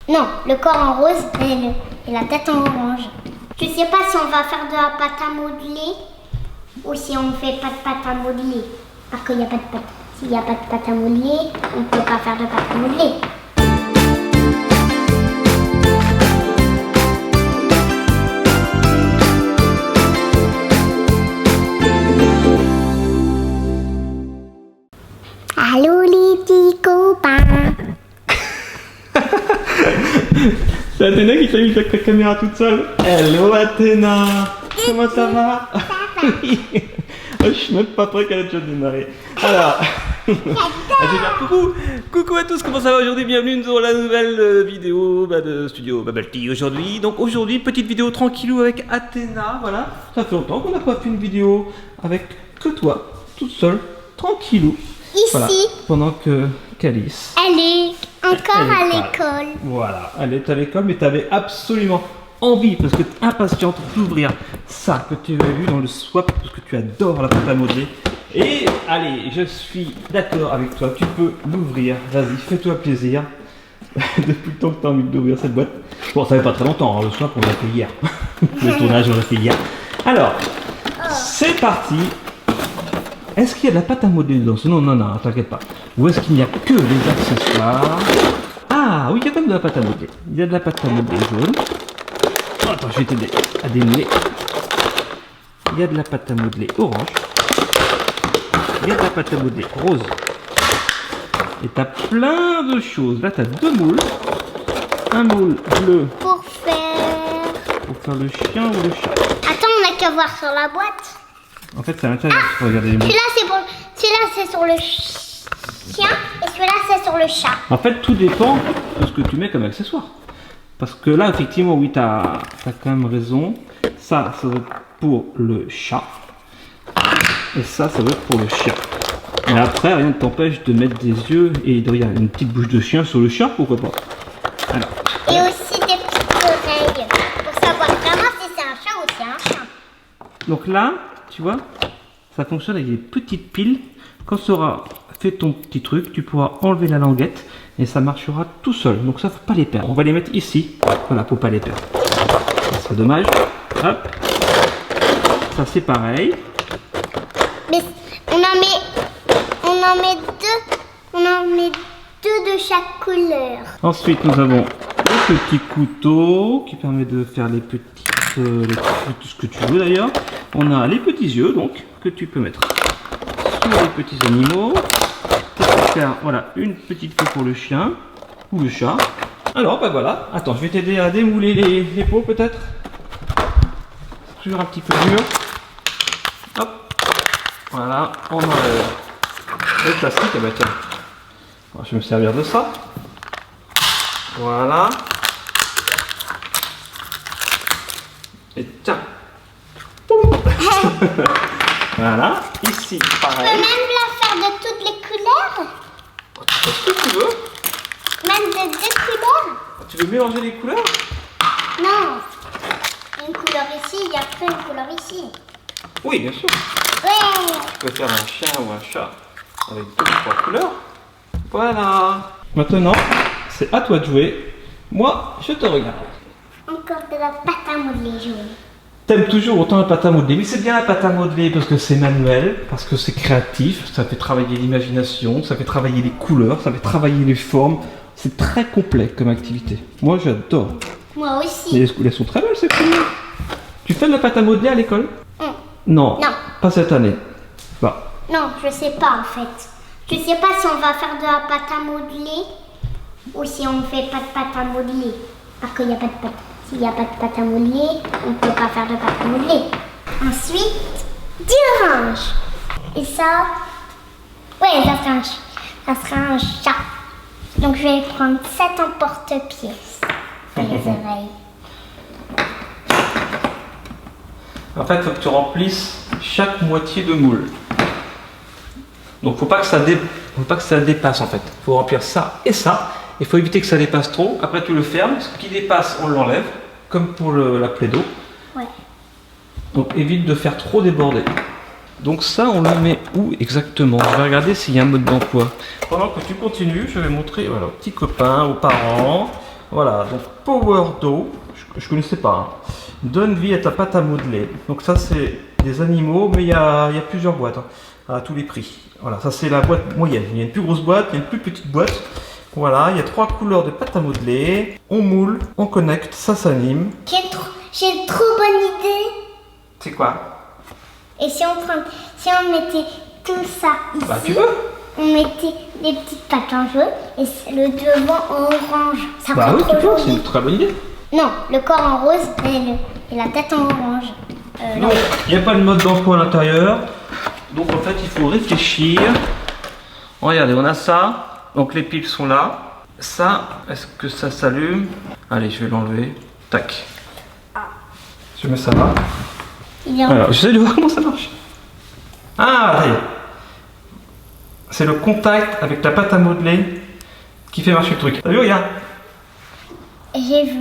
Non, le corps en rose et la tête en orange. Je sais pas si on va faire de la pâte à modeler ou si on fait pas de pâte à modeler. Parce qu'il n'y a pas de pâte. S'il n'y a pas de pâte à modeler, on ne peut pas faire de pâte à modeler. Allô les petits copains. C'est Athéna qui t'a mis la caméra toute seule. Hello Athéna. Comment ça va? Je suis même pas prêt qu'elle ait déjà démarré. Alors, coucou à tous, comment ça va aujourd'hui? Bienvenue dans la nouvelle vidéo de Studio Bubble Tea aujourd'hui. Donc aujourd'hui, petite vidéo tranquillou avec Athéna, voilà. Ça fait longtemps qu'on n'a pas fait une vidéo avec que toi, toute seule, tranquillou. Ici. Voilà, pendant que Calice... Elle est encore à l'école. Voilà, elle est à l'école, mais tu avais absolument envie, parce que tu es impatiente d'ouvrir ça que tu as vu dans le swap, parce que tu adores la pâte à modeler. Et allez, je suis d'accord avec toi, tu peux l'ouvrir, vas-y, fais-toi plaisir. Depuis le temps que tu as envie d'ouvrir cette boîte. Bon, ça fait pas très longtemps, hein, le swap on l'a fait hier. Le tournage on l'a fait hier. Alors, c'est parti. Est-ce qu'il y a de la pâte à modeler dedans? Non, non, non, t'inquiète pas. Ou est-ce qu'il n'y a que les accessoires? Ah oui, il y a quand même de la pâte à modeler. Il y a de la pâte à modeler jaune. Attends, je vais t'aider à démêler. Il y a de la pâte à modeler orange. Il y a de la pâte à modeler rose. Et t'as plein de choses. Là, t'as deux moules. Un moule bleu Pour faire le chien ou le chat. Attends, on n'a qu'à voir sur la boîte. En fait, c'est à l'intérieur. Faut regarder les moules. Celui-là, c'est sur le chien et celui-là, c'est sur le chat. En fait, tout dépend de ce que tu mets comme accessoire. Parce que là, effectivement, oui, t'as quand même raison. Ça va être pour le chat. Et ça va être pour le chien. Et après, rien ne t'empêche de mettre des yeux et de regarder une petite bouche de chien sur le chat, pourquoi pas. Alors. Et aussi des petites oreilles. Pour savoir vraiment si c'est un chat ou si c'est un chat. Donc là, tu vois, ça fonctionne avec des petites piles. Quand tu auras fait ton petit truc, tu pourras enlever la languette et ça marchera tout seul. Donc ça, faut pas les perdre. On va les mettre ici. Voilà, pour pas les perdre. Ça serait dommage. Hop. Ça c'est pareil. Mais on en met deux de chaque couleur. Ensuite, nous avons le petit couteau qui permet de faire les petites, tout ce que tu veux d'ailleurs. On a les petits yeux donc que tu peux mettre sur les petits animaux. Tu peux faire voilà une petite queue pour le chien ou le chat. Alors bah voilà. Attends, je vais t'aider à démouler les peaux peut-être. C'est toujours un petit peu dur. Hop. Voilà. On enlève le plastique. Ah bah tiens. Alors, je vais me servir de ça. Voilà. Et tiens. Voilà. Ici, On peut pareil. même la faire de toutes les couleurs. Tu fais ce que tu veux. Même de deux couleurs. Tu veux mélanger les couleurs? Non. Une couleur ici et après une couleur ici. Oui, bien sûr. Ouais. Tu peux faire un chien ou un chat avec deux ou trois couleurs. Voilà. Maintenant, c'est à toi de jouer. Moi, je te regarde. Encore de la pâte à modeler jaune. T'aimes toujours autant la pâte à modeler, mais c'est bien la pâte à modeler parce que c'est manuel, parce que c'est créatif, ça fait travailler l'imagination, ça fait travailler les couleurs, ça fait travailler les formes. C'est très complet comme activité. Moi, j'adore. Moi Et aussi. elles sont très belles ces couleurs. Tu fais de la pâte à modeler à l'école? Non. Non. Pas cette année. Bah. Non, je sais pas en fait. Je sais pas si on va faire de la pâte à modeler ou si on fait pas de pâte à modeler. Parce qu'il n'y a pas de pâte. S'il n'y a pas de pâte à modeler, on ne peut pas faire de pâte à modeler. Ensuite, du orange. Et ça, ouais, ça sera un chat. Donc je vais prendre 7 en porte-pièce pour les oreilles. En fait, il faut que tu remplisses chaque moitié de moule. Donc, faut pas que ça dépasse en fait. Il faut remplir ça et ça. Il faut éviter que ça dépasse trop. Après, tu le fermes. Ce qui dépasse, on l'enlève, comme pour la plaie d'eau. Ouais. Donc, évite de faire trop déborder. Donc ça, on le met où exactement? Je vais regarder s'il y a un mode d'emploi. Pendant que tu continues, je vais montrer voilà, aux petits copains, aux parents. Voilà, donc Power Dough, je connaissais pas. Hein. Donne vie à ta pâte à modeler. Donc ça c'est des animaux, mais il y a plusieurs boîtes hein, à tous les prix. Voilà, ça c'est la boîte moyenne. Il y a une plus grosse boîte, il y a une plus petite boîte. Voilà, il y a 3 couleurs de pâte à modeler. On moule, on connecte, ça s'anime. J'ai une trop bonne idée. C'est quoi? Et si on mettait tout ça ici, Bah tu veux? on mettait des petites pattes en jaune et le devant en orange. Ça Bah ferait oui, trop tu peux, c'est joli. une très bonne idée. Non, le corps en rose et la tête en orange. Non, il n'y a pas de mode d'emploi à l'intérieur. Donc en fait, il faut réfléchir. Regardez, on a ça. Donc les piles sont là. Ça, est-ce que ça s'allume? Allez, je vais l'enlever. Tac. Je mets ça là. Alors, j'essaie de voir comment ça marche. Ah, ça y est. C'est le contact avec la pâte à modeler qui fait marcher le truc. T'as vu, regarde. J'ai vu.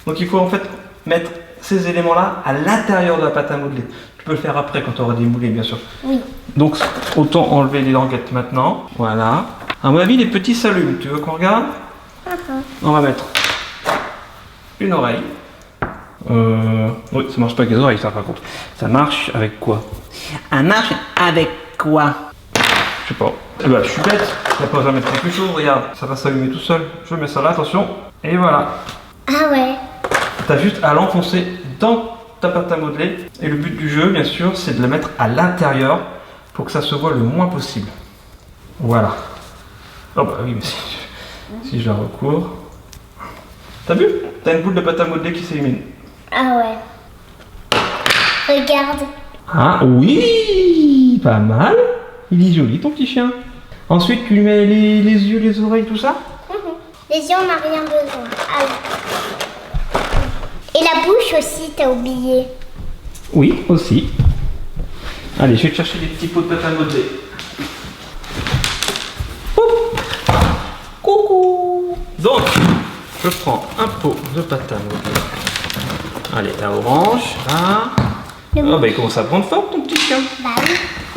Donc il faut en fait mettre ces éléments-là à l'intérieur de la pâte à modeler. Tu peux le faire après quand tu auras démoulé, bien sûr. Oui. Donc autant enlever les languettes maintenant. Voilà. À mon avis, les petits s'allument. Tu veux qu'on regarde? On va mettre une oreille. Oui, ça marche pas avec les oreilles, ça par contre. Ça marche avec quoi? Ça marche avec quoi? Je sais pas. Eh ben, je suis bête. Il n'y a pas besoin de mettre quelque chose. Regarde, ça va s'allumer tout seul. Je mets ça là, attention. Et voilà. Ah ouais. T'as juste à l'enfoncer dans ta pâte à modeler. Et le but du jeu, bien sûr, c'est de la mettre à l'intérieur pour que ça se voit le moins possible. Voilà. Oh bah oui, mais si je la recours. T'as vu? T'as une boule de pâte à modeler qui s'élimine. Ah ouais. Regarde. Ah oui, pas mal. Il est joli ton petit chien. Ensuite, tu lui mets les yeux, les oreilles, tout ça. Les yeux, on n'a rien besoin. Ah oui. Et la bouche aussi, t'as oublié. Oui, aussi. Allez, je vais te chercher des petits pots de pâte à modeler. Coucou. Donc, je prends un pot de pâte à modeler. Allez, la orange, là. Oh bah il commence à prendre forme ton petit chien. Bah oui.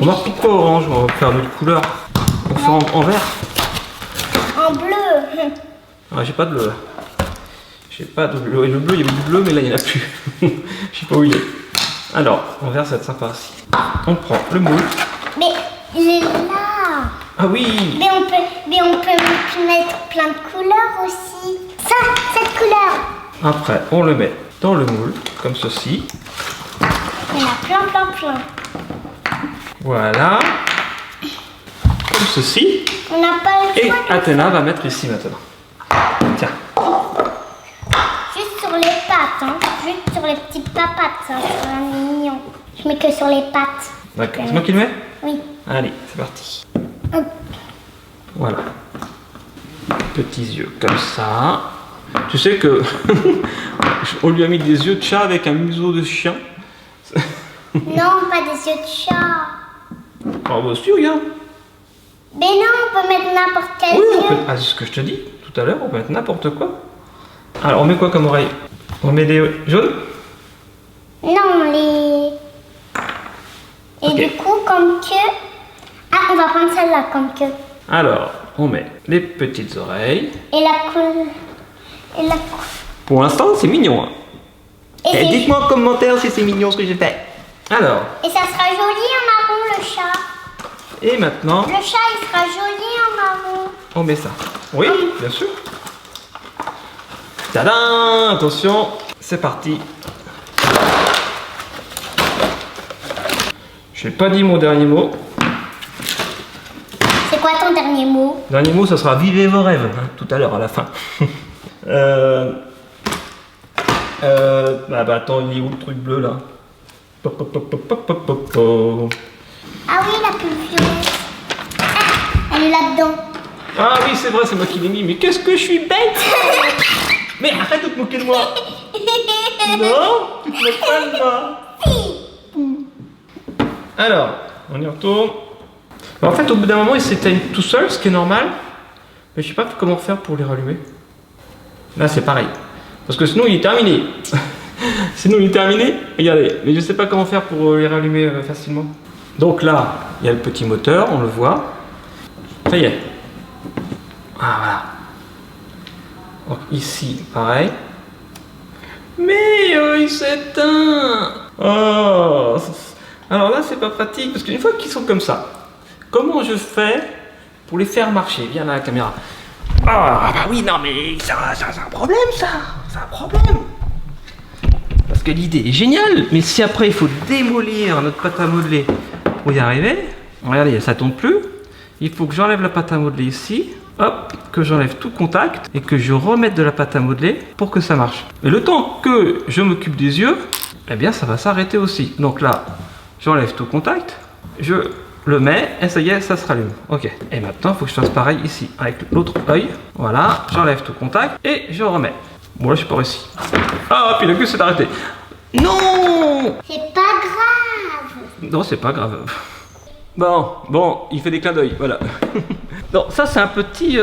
On va pourquoi orange? On va faire d'autres couleurs. On fait en vert. En bleu. Ah, j'ai pas de bleu là. J'ai pas de bleu. Et le bleu, il y avait du bleu, mais là il n'y en a plus. Je sais pas où il est. Alors, en vert, ça va être sympa aussi. On prend le moule. Mais il est là. Ah oui. Mais on peut mettre plein de couleurs aussi. Ça, cette couleur. Après, on le met dans le moule, comme ceci. Il y en a plein. Voilà. Comme ceci. On n'a pas le Et choix. Athéna va mettre ici maintenant. Tiens. Juste sur les pattes, hein. Juste sur les petites papates, ça sera mignon. Je mets que sur les pattes. D'accord. C'est moi qui le mets? Oui. Allez, c'est parti. Hop. Voilà. Petits yeux comme ça. Tu sais que on lui a mis des yeux de chat avec un museau de chien. Non, pas des yeux de chat. Ah bah si, regarde. Mais non, on peut mettre n'importe quel Oui, yeux. ah, c'est ce que je te dis tout à l'heure, on peut mettre n'importe quoi. Alors, on met quoi comme oreille? On met des jaunes? Non, les... Et Ok. du coup, comme queue... Ah, on va prendre celle-là comme queue. Alors, on met les petites oreilles. Et la couleur... Et la couleur... Pour l'instant, c'est mignon. Hein. Et, Et dites-moi en commentaire si c'est mignon ce que j'ai fait. Alors, et ça sera joli en marron, le chat. et maintenant, Le chat, il sera joli en marron. on met ça. Oui, bien sûr. Tadam! Attention, c'est parti. Je n'ai pas dit mon dernier mot. C'est quoi ton dernier mot? Dernier mot, ça sera vivez vos rêves, hein, tout à l'heure à la fin. Bah attends, il est où le truc bleu là? Pop, pop, pop, pop, pop, pop, pop, pop. Ah oui, la plus violette. Ah, elle est là-dedans. Ah oui, c'est vrai, c'est moi qui l'ai mis, mais qu'est-ce que je suis bête! Mais arrête de te moquer de moi! Non, tu te moques pas de moi! Alors, on y retourne. Bah, en fait, au bout d'un moment, il s'éteignent tout seul, ce qui est normal. Mais je sais pas comment faire pour les rallumer. Là, c'est pareil. Parce que sinon, il est terminé. Sinon, il est terminé. Regardez. Mais je sais pas comment faire pour les rallumer facilement. Donc là, il y a le petit moteur, on le voit. Ça y est. Ah, voilà. Donc ici, pareil. Mais il s'éteint. Oh. Alors là, c'est pas pratique parce qu'une fois qu'ils sont comme ça, comment je fais pour les faire marcher? Viens là, la caméra. Ah bah oui, non mais ça c'est un problème ça. C'est un problème. Parce que l'idée est géniale, mais si après il faut démolir notre pâte à modeler pour y arriver, regardez, ça tourne plus. Il faut que j'enlève la pâte à modeler ici, hop, que j'enlève tout contact et que je remette de la pâte à modeler pour que ça marche. Et le temps que je m'occupe des yeux, eh bien ça va s'arrêter aussi. Donc là, j'enlève tout contact, je le mets et ça y est, ça se rallume. Ok. Et maintenant, il faut que je fasse pareil ici avec l'autre œil. Voilà, j'enlève tout contact et je remets. Bon là, je suis pas réussi. Ah, puis le cul s'est arrêté. Non! C'est pas grave. Non, c'est pas grave. Bon, il fait des clins d'œil, voilà. Non, ça c'est un petit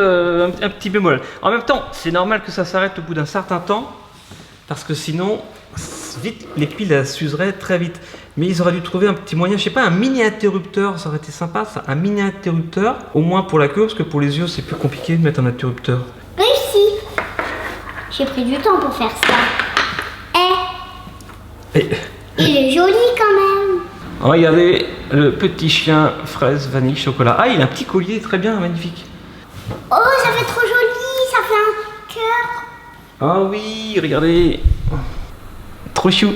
bémol. En même temps, c'est normal que ça s'arrête au bout d'un certain temps, parce que sinon, vite, les piles s'useraient très vite. Mais ils auraient dû trouver un petit moyen, je sais pas, un mini interrupteur, ça aurait été sympa, ça, un mini interrupteur, au moins pour la queue, parce que pour les yeux, c'est plus compliqué de mettre un interrupteur. Réussi. J'ai pris du temps pour faire ça. Il est joli quand même. Regardez le petit chien fraise, vanille, chocolat. Ah, il a un petit collier, très bien, magnifique. Oh, ça fait trop joli, ça fait un cœur. Ah oui, regardez. Trop chou.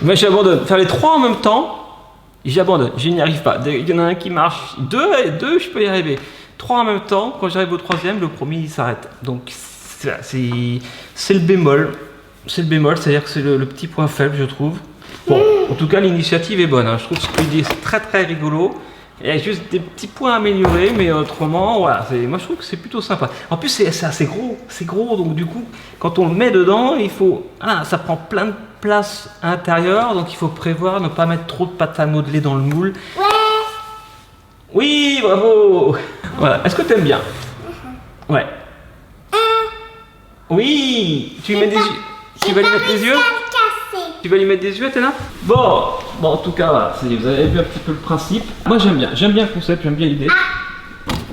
Mais j'abandonne. Faire les trois en même temps, j'abandonne. Je n'y arrive pas. Il y en a un qui marche. Deux, je peux y arriver. Trois en même temps, quand j'arrive au troisième, le premier il s'arrête. Donc c'est le bémol. C'est le bémol, c'est-à-dire que c'est le petit point faible, je trouve. Bon, en tout cas, l'initiative est bonne. Hein. Je trouve que l'idée c'est très très rigolo. Il y a juste des petits points à améliorer, mais autrement, voilà. Moi, je trouve que c'est plutôt sympa. En plus, c'est assez gros. C'est gros, donc du coup, quand on le met dedans, il faut. Ah, ça prend plein de place à l'intérieur, donc il faut prévoir ne pas mettre trop de pâte à modeler dans le moule. Ouais. Oui, bravo. Voilà. Est-ce que tu aimes bien? Ouais. Oui. Tu lui mets des yeux. Tu vas lui mettre des yeux? Tu vas lui mettre des yeux, Athéna? Bon, en tout cas, voilà, vous avez vu un petit peu le principe. Moi, j'aime bien le concept, j'aime bien l'idée.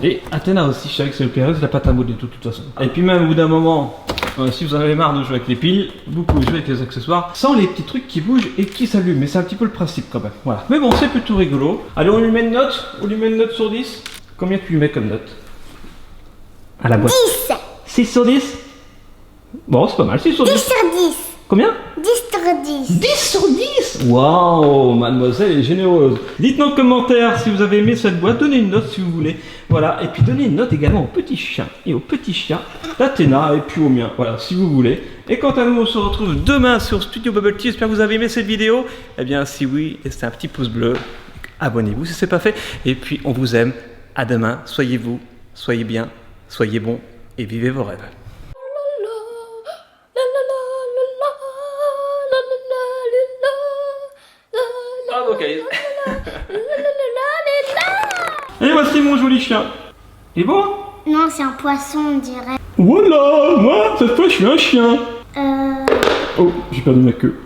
Et Athéna aussi, je savais que c'est le PRS, la pâte à modeler de toute façon. Et puis même au bout d'un moment, si vous en avez marre de jouer avec les piles, vous pouvez jouer avec les accessoires sans les petits trucs qui bougent et qui s'allument. Mais c'est un petit peu le principe quand même. Voilà. Mais bon, c'est plutôt rigolo. Allez, on lui met une note. On lui met une note sur 10. Combien tu lui mets comme note? À la boîte. 10. 6 sur 10? Bon, c'est pas mal. 6 sur 10. 10 sur 10. Combien? 10 sur 10. 10 sur 10. Waouh, mademoiselle est généreuse. Dites-nous en commentaire si vous avez aimé cette boîte. Donnez une note si vous voulez. Voilà. Et puis donnez une note également au petit chien et au petit chien d'Athéna et puis au mien. Voilà, si vous voulez. Et quant à nous, on se retrouve demain sur Studio Bubble Tea. J'espère que vous avez aimé cette vidéo. Eh bien, si oui, laissez un petit pouce bleu. Abonnez-vous si ce n'est pas fait. Et puis, on vous aime. À demain. Soyez vous, soyez bien, soyez bons et vivez vos rêves. Et voici mon joli chien. Il est beau, hein? Non, c'est un poisson, on dirait. Voilà, moi, cette fois, je suis un chien. Oh, j'ai perdu ma queue.